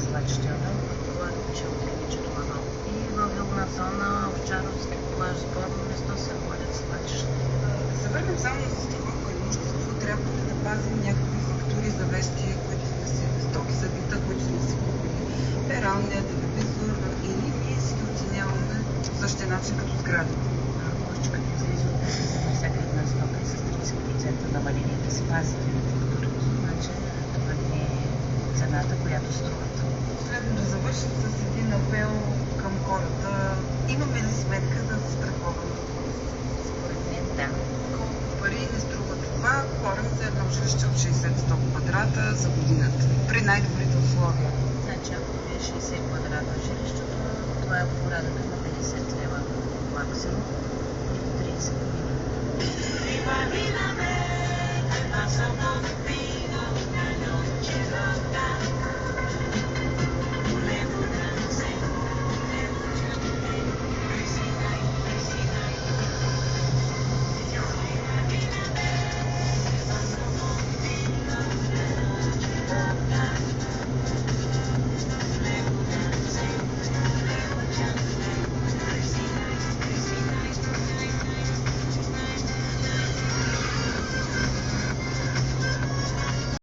свлачището, предполагам, че увеличи това много. И във вилна зона, Овчаровски плаж, сборно место се водят свлачища. Да се върнем само за застраховка имущество. Трябва ли да пазим някакви фактури за вещи, които сме си, стоки за бита, които сме си купили, пералния, телевизор, или ние си ги оценяваме по същия начин като сградите? Може, като излиза от бизнеса на всяка една стока и с 30% намаление да се пази фактурите. Значи това не е цената, която струват. Следно да завършим с един апел към хората. Имаме ли сметка за застраховане? Според мен да. Колко пари не струва това? Говорим за едно жилище от 60-100 квадрата за годината. При най-добрите условия. Значи ако е 60 квадрата жилището, това е в порядъка на 50 лева максимум и до 30 години. Viva, viva me, te paso con vino, una noche loca.